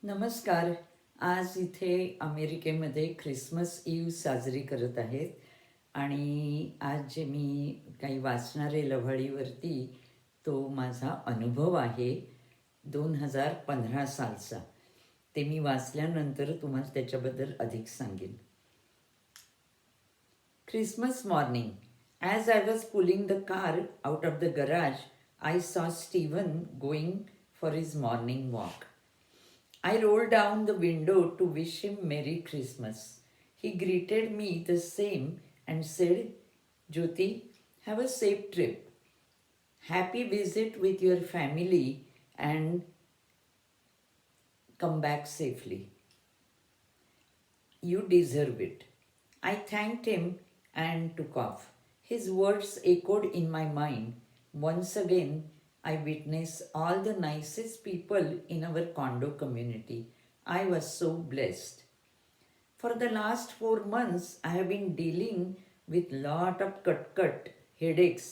नमस्कार. आज इथे अमेरिकेमध्ये ख्रिसमस ईव साजरी करत आहेत आणि आज जे मी काही वाचणार आहे लव्हाळीवरती तो माझा अनुभव आहे 2015 सालचा. ते मी वाचल्यानंतर तुम्हाला त्याच्याबद्दल अधिक सांगेन. Christmas morning. As I was pulling the car out of the garage, I saw Stephen going for his morning walk. I rolled down the window to wish him Merry Christmas. He greeted me the same and said, Jyoti, have a safe trip. Happy visit with your family and come back safely. You deserve it. I thanked him and took off. His words echoed in my mind. Once again, I witnessed all the nicest people in our condo community. I was so blessed. For the last 4 months, I have been dealing with lot of cut headaches,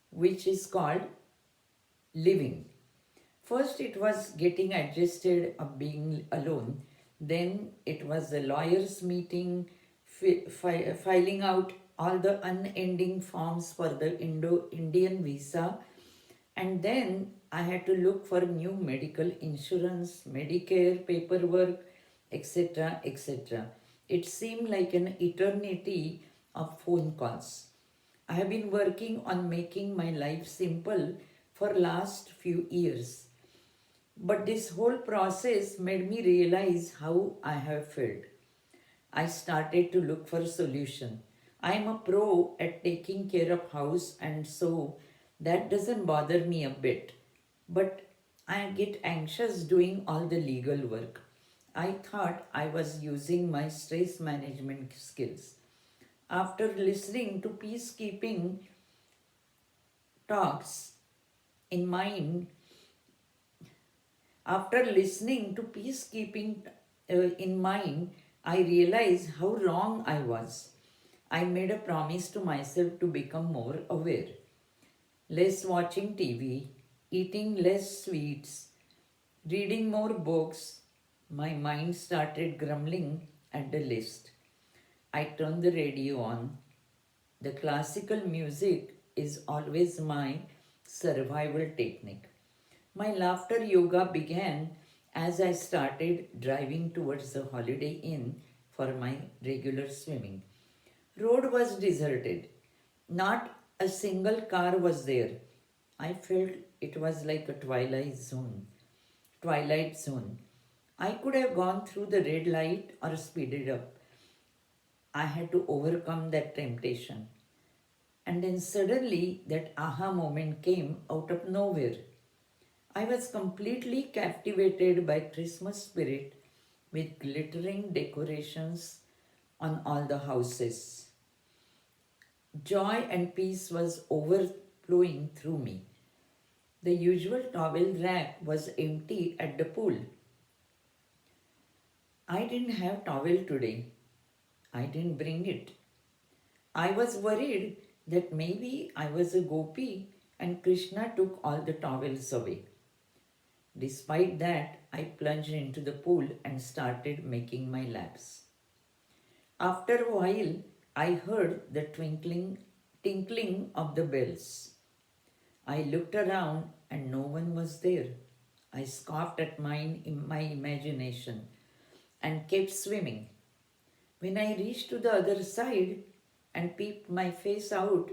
which is called living. First, it was getting adjusted of being alone. Then, it was the lawyer's meeting, filing out all the unending forms for the Indian visa. And then, I had to look for new medical insurance, Medicare paperwork, etc. etc. It seemed like an eternity of phone calls. I have been working on making my life simple for last few years. But this whole process made me realize how I have felt. I started to look for a solution. I am a pro at taking care of house and so that doesn't bother me a bit. But I get anxious doing all the legal work. I thought I was using my stress management skills. After listening to peacekeeping talks in mind, after listening to peacekeeping in mind, I realized how wrong I was. I made a promise to myself to become more aware. Less watching TV, eating less sweets, reading more books. My mind started grumbling at the list. I turned the radio on. The classical music is always my survival technique. My laughter yoga began as I started driving towards the Holiday Inn for my regular swimming. Road was deserted. Not a single car was there. I felt it was like a twilight zone. Twilight zone. I could have gone through the red light or speeded up. I had to overcome that temptation. And then suddenly that aha moment came out of nowhere. I was completely captivated by Christmas spirit with glittering decorations on all the houses. Joy and peace was overflowing through me. The usual towel rack was empty at the pool. I didn't have towel today. I didn't bring it. I was worried that maybe I was a gopi and Krishna took all the towels away. Despite that, I plunged into the pool and started making my laps. After a while, I heard the tinkling of the bells. I looked around and no one was there. I scoffed at mine in my imagination and kept swimming. When I reached to the other side and peeped my face out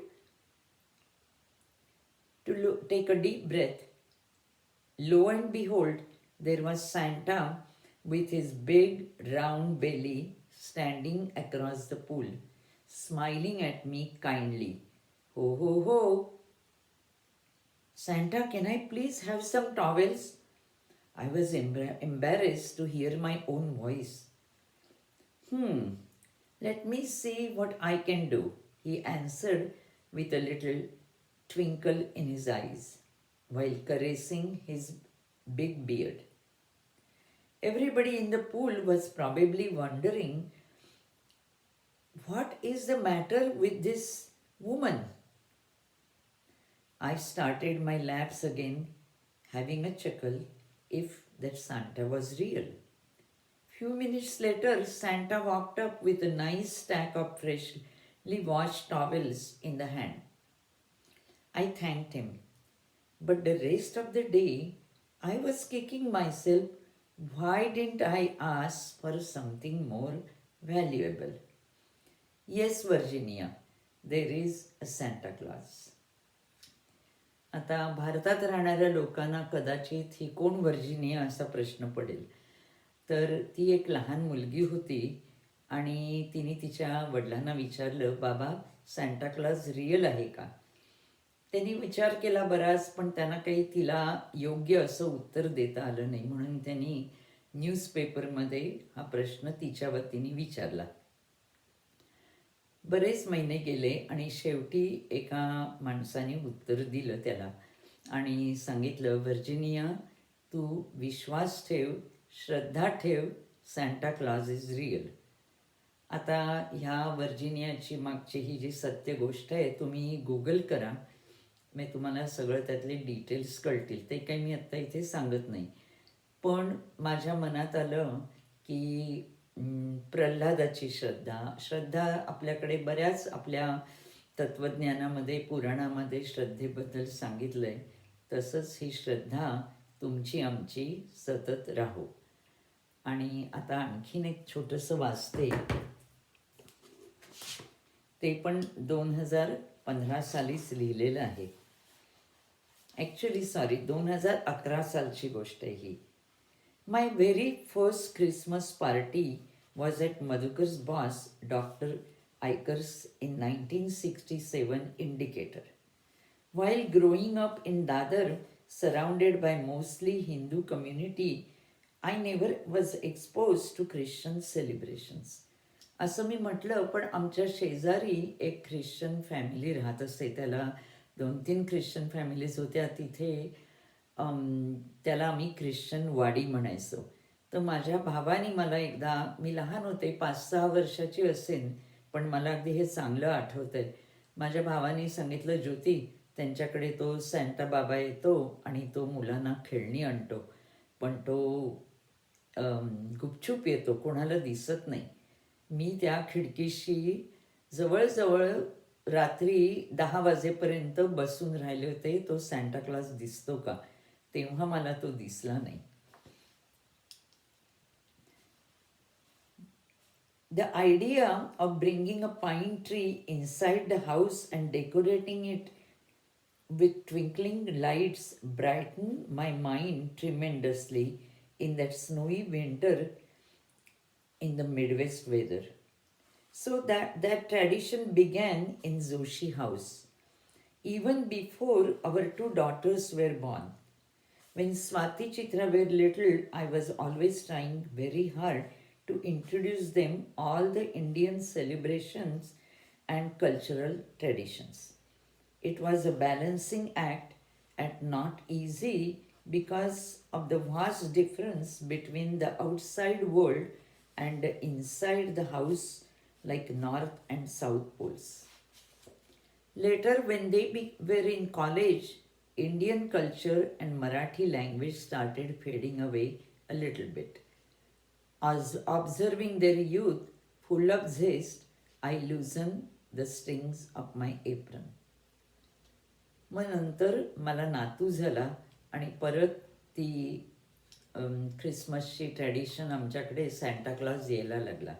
to take a deep breath, lo and behold, there was Santa with his big round belly standing across the pool, smiling at me kindly. Ho ho ho! Santa, can I please have some towels? I was embarrassed to hear my own voice. Let me see what I can do, he answered with a little twinkle in his eyes while caressing his big beard. Everybody in the pool was probably wondering, what is the matter with this woman? I started my laps again, having a chuckle if that Santa was real. Few minutes later, Santa walked up with a nice stack of freshly washed towels in the hand. I thanked him, but the rest of the day I was kicking myself. Why didn't I ask for something more valuable? Yes, Virginia, there is a Santa Claus. आता भारतात राहणाऱ्या लोकांना कदाचित ही कोण Virginia असा प्रश्न पडेल. तर ती एक लहान मुलगी होती आणि तिने तिच्या वडिलांना विचारलं, बाबा सॅन्टा क्लॉज रिअल आहे का? त्यांनी विचार केला बराच, पण त्यांना काही तिला योग्य असं उत्तर देता आलं नाही. म्हणून त्यांनी न्यूजपेपरमध्ये हा प्रश्न तिच्या वतीने विचारला. बरेच महिने गेले आणि शेवटी एका माणसाने उत्तर दिलं त्याला आणि सांगितलं, व्हर्जिनिया, तू विश्वास ठेव, श्रद्धा ठेव, सॅन्टा क्लॉज इज रिअल. आता ह्या व्हर्जिनियाची मागची ही जी सत्य गोष्ट आहे तुम्ही गुगल करा, मी तुम्हाला सगळं त्यातले डिटेल्स कळतील. ते काही मी आत्ता इथे सांगत नाही. पण माझ्या मनात आलं की प्रल्हादाची श्रद्धा आपल्याकडे बऱ्याच आपल्या तत्त्वज्ञानामध्ये पुराणामध्ये श्रद्धेबद्दल सांगितलं आहे. तसंच ही श्रद्धा तुमची आमची सतत राहो. आणि आता आणखीन एक छोटंसं वाचते, ते पण 2015 सालीच लिहिलेलं आहे. ॲक्च्युली 2011 सालची गोष्ट आहे ही. My very first Christmas party was at Madhukar's boss, Dr. Iker's, in 1967 in Decatur. While growing up in Dadar, surrounded by mostly Hindu community, I never was exposed to Christian celebrations. असं मी म्हटलं, पण आमच्या शेजारी एक Christian family राहत असते. त्याला 2-3 Christian families होत्या तिथे. त्याला आम्ही ख्रिश्चन वाडी म्हणायचो. तर माझ्या भावाने मला एकदा, मी लहान होते, 5-6 वर्षाची असेन, पण मला अगदी हे चांगलं आठवतं आहे. माझ्या भावाने सांगितलं, ज्योती, त्यांच्याकडे तो सॅन्टा बाबा येतो आणि तो मुलांना खेळणी आणतो, पण तो गुपचूप येतो, कोणाला दिसत नाही. मी त्या खिडकीशी जवळजवळ रात्री 10 वाजेपर्यंत बसून राहिले होते, तो सॅन्टा क्लॉज दिसतो का. तेव्हा मला तो दिसला नाही. The idea of bringing a pine tree inside the house and decorating it with twinkling lights brightened my mind tremendously in that snowy winter in the Midwest weather. So that tradition began in Zoshi house, even before our 2 daughters were born. When Swati Chitra were little, I was always trying very hard to introduce them all the Indian celebrations and cultural traditions. It was a balancing act and not easy because of the vast difference between the outside world and the inside the house, like North and South poles. Later, when they were in college, Indian culture and Marathi language started fading away a little bit. As observing their youth full of zest, I loosened the strings of my apron. मग नंतर मला नातू झाला आणि परत ती ख्रिसमसची tradition आमच्याकडे Santa clause यायला लागला.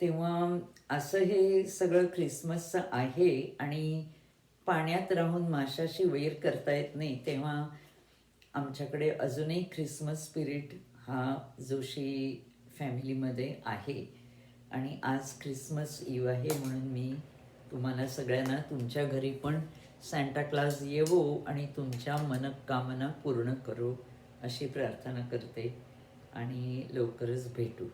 तेव्हा असं हे सगळं ख्रिसमसचं आहे आणि पाण्यात राहून माशाशी वैर करता येत नाही, तेव्हा आमच्याकडे अजूनही ख्रिसमस स्पिरिट हा जोशी फॅमिलीमध्ये आहे. आणि आज ख्रिसमस ईव आहे, म्हणून मी तुम्हाला सगळ्यांना तुमच्या घरी पण सॅन्टा क्लॉज येवो आणि तुमच्या मनोकामना पूर्ण करो अशी प्रार्थना करते आणि लवकरच भेटू.